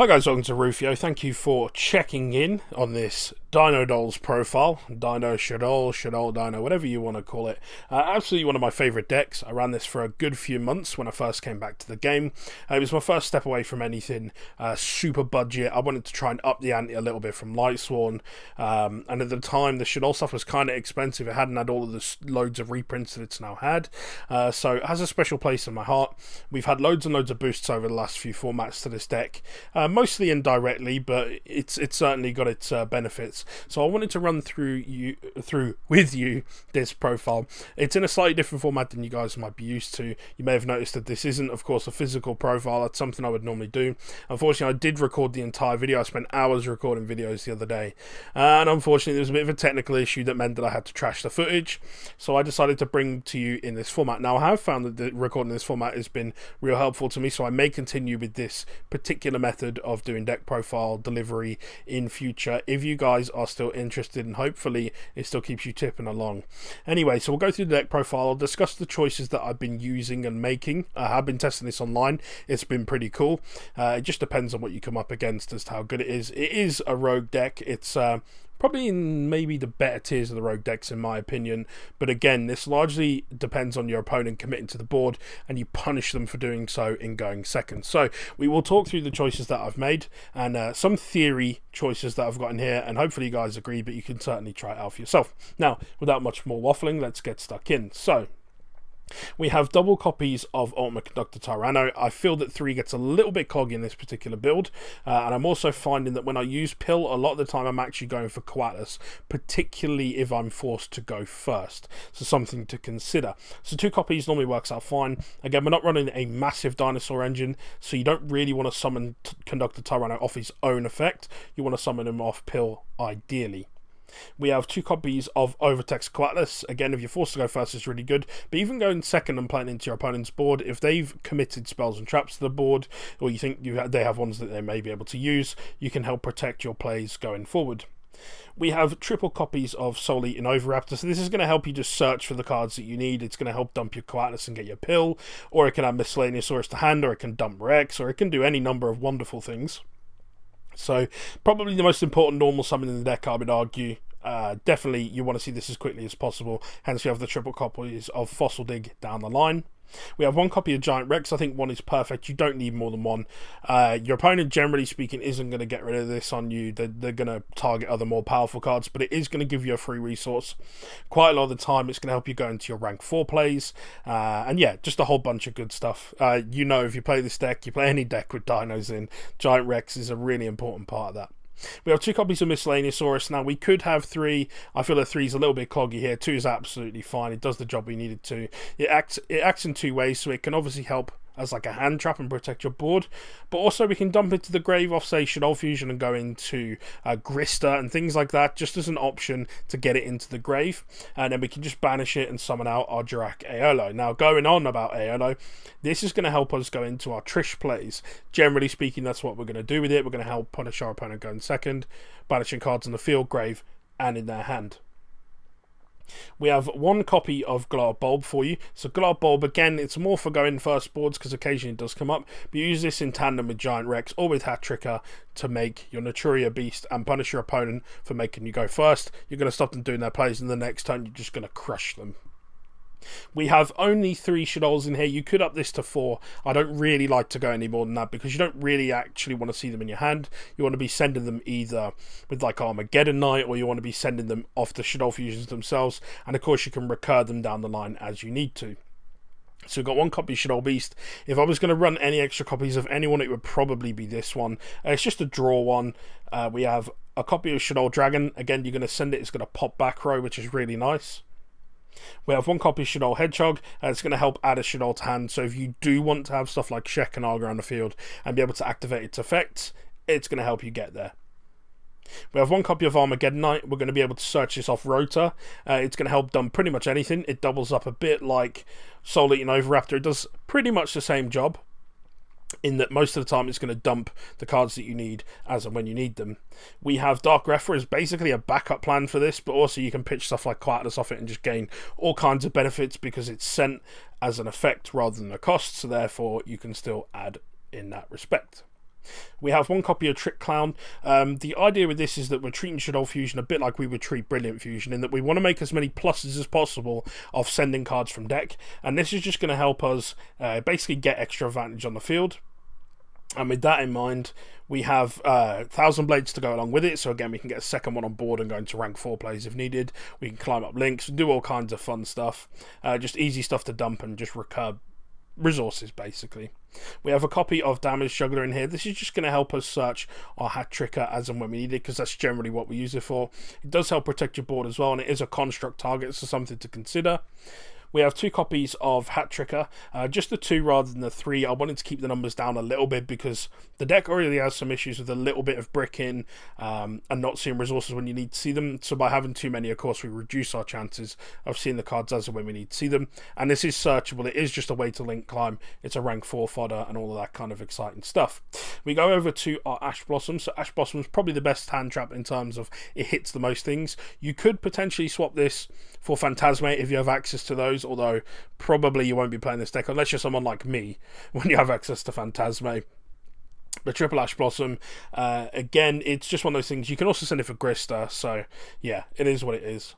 Hi guys, welcome to Rufio. Thank you for checking in on this Dino-doll's profile. Dino Shaddolls, Shaddoll Dino, whatever you want to call it. Absolutely one of my favourite decks. I ran this for a good few months when I first came back to the game. It was my first step away from anything super budget. I wanted to try and up the ante a little bit from Lightsworn. And at the time, the Shaddoll stuff was kind of expensive. It hadn't had all of the loads of reprints that it's now had. So it has a special place in my heart. We've had loads and loads of boosts over the last few formats to this deck. Mostly indirectly, but it's certainly got its benefits. So I wanted to run through with you this profile. It's in a slightly different format than you guys might be used to. You may have noticed that this isn't, of course, a physical profile. That's something I would normally do. Unfortunately, I did record the entire video. I spent hours recording videos the other day, and unfortunately, there was a bit of a technical issue that meant that I had to trash the footage. So I decided to bring to you in this format. Now, I have found that the recording this format has been real helpful to me, so I may continue with this particular method of doing deck profile delivery in future if you guys are still interested, and hopefully it still keeps you tipping along. Anyway, so we'll go through the deck profile. I'll discuss the choices that I've been using and making. I have been testing this online. It's been pretty cool. It just depends on what you come up against as to how good it is. It is a rogue deck. It's probably in maybe the better tiers of the rogue decks in my opinion, but again, this largely depends on your opponent committing to the board and you punish them for doing so in going second. So we will talk through the choices that I've made and some theory choices that I've got in here, and hopefully you guys agree, but you can certainly try it out for yourself. Now, without much more waffling, let's get stuck in. So we have double copies of Ultimate Conductor Tyranno. I feel that 3 gets a little bit coggy in this particular build, and I'm also finding that when I use Pill, a lot of the time I'm actually going for Coatlas, particularly if I'm forced to go first. So something to consider. So 2 copies normally works out fine. Again, we're not running a massive dinosaur engine, so you don't really want to summon Conductor Tyranno off his own effect. You want to summon him off Pill, ideally. We have 2 copies of Overtext Coatlas. Again, if you're forced to go first, it's really good. But even going second and playing into your opponent's board, if they've committed spells and traps to the board, or you think they have ones that they may be able to use, you can help protect your plays going forward. We have triple copies of Soul Eating Oviraptor, so this is going to help you just search for the cards that you need. It's going to help dump your Coatlas and get your Pill, or it can have Miscellaneousaurus to hand, or it can dump Rex, or it can do any number of wonderful things. So, probably the most important normal summon in the deck, I would argue. Definitely, you want to see this as quickly as possible. Hence, you have the triple copies of Fossil Dig down the line. We have 1 copy of Giant Rex. I think 1 is perfect. You don't need more than 1. Your opponent, generally speaking, isn't going to get rid of this on you. They're going to target other more powerful cards, but it is going to give you a free resource. Quite a lot of the time, it's going to help you go into your rank 4 plays. And yeah, just a whole bunch of good stuff. You know, if you play this deck, you play any deck with dinos in, Giant Rex is a really important part of that. We have 2 copies of Miscellaneousaurus. Now, we could have 3. I feel that 3 is a little bit cloggy here. 2 is absolutely fine. It does the job we need it to. It acts in 2 ways, so it can obviously help as like a hand trap and protect your board, but also we can dump it to the grave off, say, Shaddoll Fusion and go into Grista and things like that, just as an option to get it into the grave, and then we can just banish it and summon out our Dirac Aeolo. Now, going on about Aeolo, this is going to help us go into our Trish plays. Generally speaking, that's what we're going to do with it. We're going to help punish our opponent going second, banishing cards in the field, grave, and in their hand. We have 1 copy of Glob Bulb for you. So Glob Bulb, again, it's more for going first boards because occasionally it does come up. But you use this in tandem with Giant Rex or with Hat Tricker to make your Naturia Beast and punish your opponent for making you go first. You're going to stop them doing their plays, and the next turn you're just going to crush them. We have only 3 Shaddolls in here. You could up this to 4. I don't really like to go any more than that because you don't really actually want to see them in your hand. You want to be sending them either with like Armageddon Knight, or you want to be sending them off the Shaddoll Fusions themselves. And of course you can recur them down the line as you need to. So we've got 1 copy of Shaddoll Beast. If I was going to run any extra copies of anyone, it would probably be this one. It's just a draw one. We have a copy of Shaddoll Dragon. Again, you're going to send it. It's going to pop back row, which is really nice. We have 1 copy of Shaddoll Hedgehog, and it's going to help add a Shaddoll to hand. So if you do want to have stuff like Shek and Arga on the field and be able to activate its effects, it's going to help you get there. We have 1 copy of Armageddon Knight. We're going to be able to search this off Rota. It's going to help dump pretty much anything. It doubles up a bit like Soul Eating Oviraptor. It does pretty much the same job, in that most of the time it's going to dump the cards that you need as and when you need them. We have Dark Refer as basically a backup plan for this, but also you can pitch stuff like Coatlas off it and just gain all kinds of benefits because it's sent as an effect rather than a cost, so therefore you can still add in that respect. We have one copy of Trick Clown. The idea with this is that we're treating Shaddoll Fusion a bit like we would treat Brilliant Fusion, in that we want to make as many pluses as possible of sending cards from deck, and this is just going to help us basically get extra advantage on the field. And with that in mind, we have 1,000 Blades to go along with it, so again we can get a second one on board and go into rank 4 plays if needed. We can climb up links, do all kinds of fun stuff, just easy stuff to dump and just recur resources basically. We have a copy of Damage Juggler in here. This is just going to help us search our Hat Tricker as and when we need it, because that's generally what we use it for. It does help protect your board as well, and it is a construct target, so something to consider. We have 2 copies of Hat Tricker, just the 2 rather than the 3. I wanted to keep the numbers down a little bit because the deck already has some issues with a little bit of bricking and not seeing resources when you need to see them. So by having too many, of course, we reduce our chances of seeing the cards as and when we need to see them. And this is searchable. It is just a way to link climb. It's a rank 4 fodder and all of that kind of exciting stuff. We go over to our Ash Blossom. So Ash Blossom is probably the best hand trap in terms of it hits the most things. You could potentially swap this for Phantasmate if you have access to those, although probably you won't be playing this deck unless you're someone like me when you have access to Phantasmate. But Triple Ash Blossom, again, it's just one of those things. You can also send it for Grista, so yeah, it is what it is.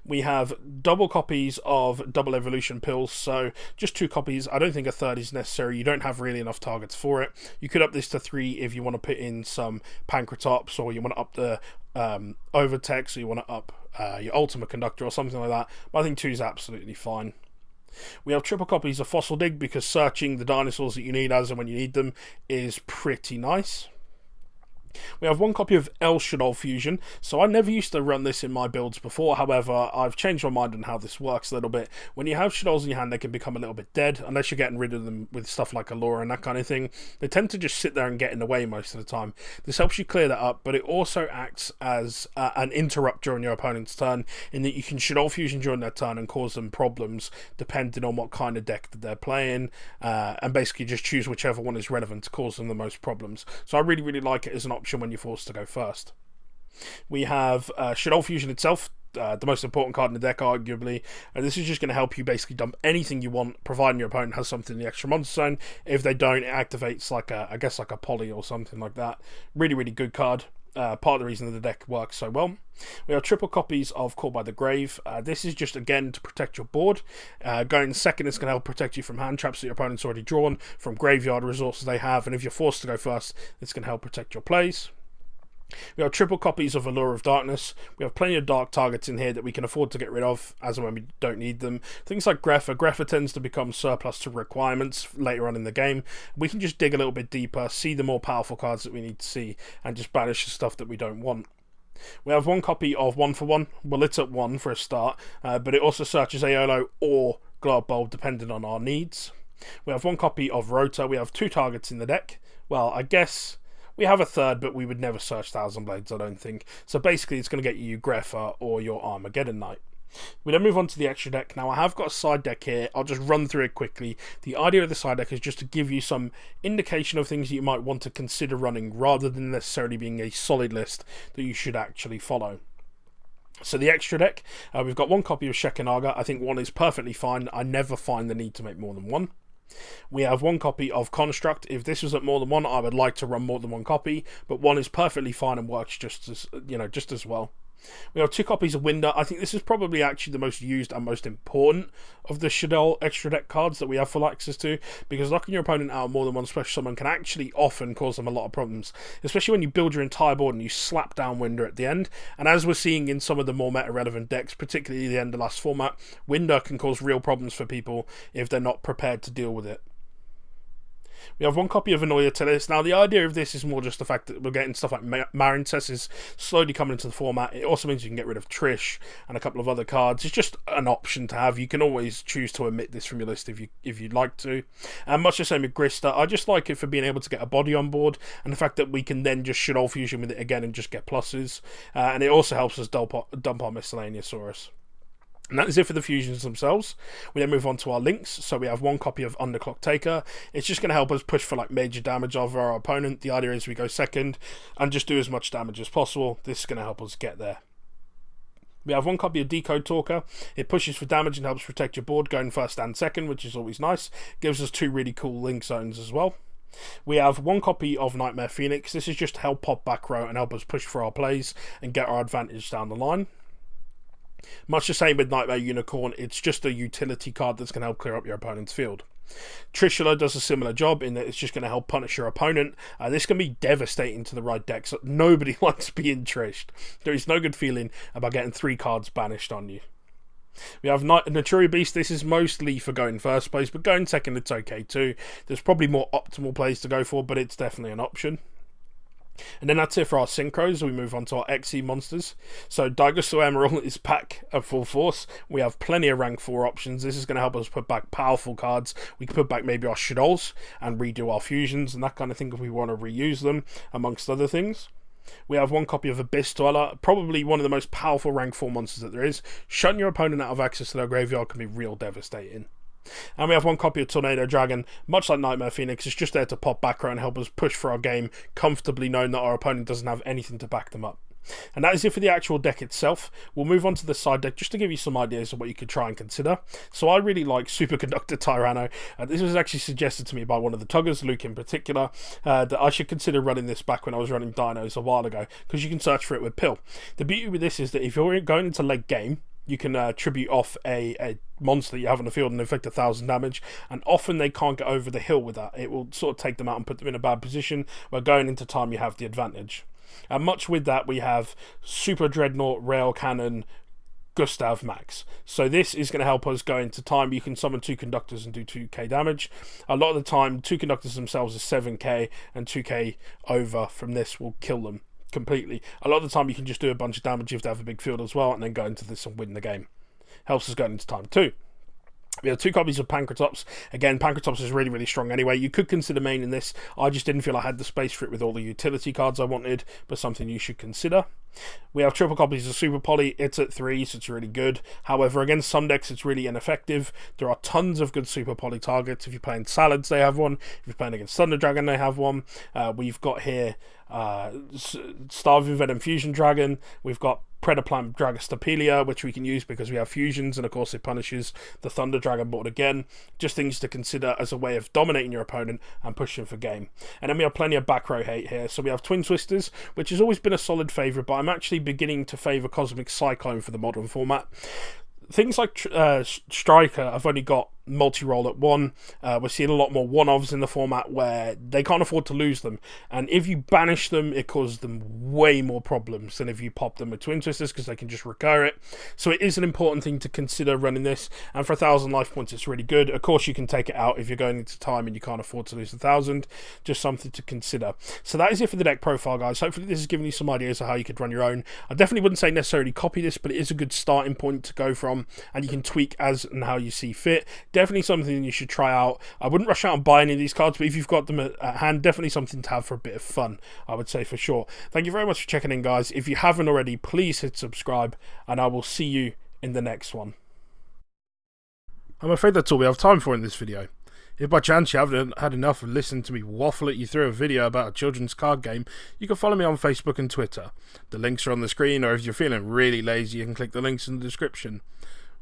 We have double copies of Double Evolution Pills, so just 2 copies. I don't think a third is necessary. You don't have really enough targets for it. You could up this to 3 if you want to put in some Pancratops, or you want to up the Overtex, or you want to up your Ultimate Conductor or something like that. But I think 2 is absolutely fine. We have triple copies of Fossil Dig because searching the dinosaurs that you need as and when you need them is pretty nice. We have 1 copy of Shaddoll Fusion, so I never used to run this in my builds before. However, I've changed my mind on how this works a little bit. When you have Shaddolls in your hand, they can become a little bit dead, unless you're getting rid of them with stuff like Allura and that kind of thing. They tend to just sit there and get in the way most of the time. This helps you clear that up, but it also acts as an interrupt during your opponent's turn, in that you can Shaddoll Fusion during their turn and cause them problems, depending on what kind of deck that they're playing, and basically just choose whichever one is relevant to cause them the most problems. So I really, really like it as an option when you're forced to go first. We have Shaddoll Fusion itself, the most important card in the deck arguably, and this is just going to help you basically dump anything you want, providing your opponent has something in the extra monster zone. If they don't, it activates like a, I guess like a poly or something like that. Really, really good card. Part of the reason that the deck works so well. We have triple copies of Caught by the Grave. This is just again to protect your board. Going second is going to help protect you from hand traps that your opponent's already drawn, from graveyard resources they have, and if you're forced to go first, it's going to help protect your plays. We have triple copies of Allure of Darkness. We have plenty of dark targets in here that we can afford to get rid of as and when we don't need them. Things like Greffa. Greffa tends to become surplus to requirements later on in the game. We can just dig a little bit deeper, see the more powerful cards that we need to see, and just banish the stuff that we don't want. We have 1 copy of 1 for 1. Well, it's at 1 for a start, but it also searches Aolo or Glow Bulb depending on our needs. We have 1 copy of Rota. We have 2 targets in the deck. Well, I guess we have a third, but we would never search 1,000 Blades, I don't think. So basically, it's going to get you Greffa or your Armageddon Knight. We then move on to the extra deck. Now, I have got a side deck here. I'll just run through it quickly. The idea of the side deck is just to give you some indication of things that you might want to consider running, rather than necessarily being a solid list that you should actually follow. So the extra deck, we've got 1 copy of Shekhinaga. I think 1 is perfectly fine. I never find the need to make more than 1. We have 1 copy of Construct. If this was at more than 1, I would like to run more than 1 copy, but 1 is perfectly fine and works just as well. We have 2 copies of Winder. I think this is probably actually the most used and most important of the Shaddoll extra deck cards that we have full access to, because locking your opponent out of more than 1 special summon can actually often cause them a lot of problems, especially when you build your entire board and you slap down Winder at the end. And as we're seeing in some of the more meta-relevant decks, particularly the end of last format, Winder can cause real problems for people if they're not prepared to deal with it. We have 1 copy of Annoy Tillis. Now, the idea of this is more just the fact that we're getting stuff like Marintess is slowly coming into the format. It also means you can get rid of Trish and a couple of other cards. It's just an option to have. You can always choose to omit this from your list if you'd like to. And much the same with Grista. I just like it for being able to get a body on board, and the fact that we can then just Shaddoll Fusion with it again and just get pluses. And it also helps us dump our Miscellaneousaurus. And that is it for the fusions themselves. We then move on to our links. So we have 1 copy of Underclock Taker. It's just going to help us push for like major damage over our opponent. The idea is we go second and just do as much damage as possible. This is going to help us get there. We have 1 copy of Decode Talker. It pushes for damage and helps protect your board going first and second, which is always nice. Gives us 2 really cool link zones as well. We have one copy of Nightmare Phoenix. This is just to help pop back row and help us push for our plays and get our advantage down the line. Much the same with Nightmare Unicorn, it's just a utility card that's going to help clear up your opponent's field. Trishula does a similar job in that it's just going to help punish your opponent. This can be devastating to the right deck, so nobody likes being trished. There is no good feeling about getting 3 cards banished on you. We have Naturi Beast. This is mostly for going first place, but going second it's okay too. There's probably more optimal plays to go for, but it's definitely an option. And then that's it for our synchros. We move on to our XE monsters. So Dinosaur Emerald is back at full force. We have plenty of rank 4 options. This is going to help us put back powerful cards. We can put back maybe our Shadolls and redo our fusions and that kind of thing if we want to reuse them, amongst other things. We have one copy of Abyss Dweller, probably one of the most powerful rank 4 monsters that there is. Shutting your opponent out of access to their graveyard can be real devastating. And we have one copy of Tornado Dragon. Much like Nightmare Phoenix, it's just there to pop back row and help us push for our game, comfortably knowing that our opponent doesn't have anything to back them up. And that is it for the actual deck itself. We'll move on to the side deck just to give you some ideas of what you could try and consider. So I really like Superconductor Tyranno. This was actually suggested to me by one of the Tuggers, Luke in particular, that I should consider running this back when I was running Dinos a while ago, because you can search for it with Pill. The beauty with this is that if you're going into late game, you can tribute off a monster you have on the field and inflict 1,000 damage, and often they can't get over the hill with that. It will sort of take them out and put them in a bad position, where going into time you have the advantage. And much with that, we have Super Dreadnought, Rail Cannon, Gustav Max. So this is going to help us go into time. You can summon 2 conductors and do 2k damage. A lot of the time, 2 conductors themselves is 7k, and 2k over from this will kill them completely. A lot of the time you can just do a bunch of damage if they have a big field as well, and then go into this and win the game. Helps us going into time too. We have 2 copies of Pancratops. Again, Pancratops is really, really strong anyway. You could consider main in this. I just didn't feel I had the space for it with all the utility cards I wanted, but something you should consider. We have triple copies of Super Poly. It's at 3, so it's really good. However, against some decks, it's really ineffective. There are tons of good Super Poly targets. If you're playing Salads, they have one. If you're playing against Thunder Dragon, they have one. We've got here Starving Venom Fusion Dragon. We've got Predaplant Dragostapelia, which we can use because we have fusions, and of course it punishes the Thunder Dragon board again. Just things to consider as a way of dominating your opponent and pushing for game. And then we have plenty of back row hate here. So we have Twin Twisters, which has always been a solid favourite, but I'm actually beginning to favour Cosmic Cyclone for the modern format. Things like Striker have only got multi-roll at 1. We're seeing a lot more one-offs in the format where they can't afford to lose them, and if you banish them it causes them way more problems than if you pop them with Twin Twisters, because they can just recur it. So it is an important thing to consider running this, and for 1,000 life points it's really good. Of course you can take it out if you're going into time and you can't afford to lose 1,000. Just something to consider. So that is it for the deck profile, guys. Hopefully this has given you some ideas of how you could run your own. I definitely wouldn't say necessarily copy this, but it is a good starting point to go from, and you can tweak as and how you see fit. Definitely something you should try out. I wouldn't rush out and buy any of these cards, but if you've got them at hand, definitely something to have for a bit of fun, I would say, for sure. Thank you very much for checking in, guys. If you haven't already, please hit subscribe, and I will see you in the next one. I'm afraid that's all we have time for in this video. If by chance you haven't had enough of listening to me waffle at you through a video about a children's card game, you can follow me on Facebook and Twitter. The links are on the screen, or if you're feeling really lazy, you can click the links in the description.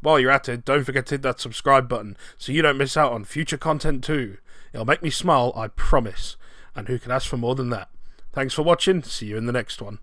While you're at it, don't forget to hit that subscribe button so you don't miss out on future content too. It'll make me smile, I promise. And who can ask for more than that? Thanks for watching, see you in the next one.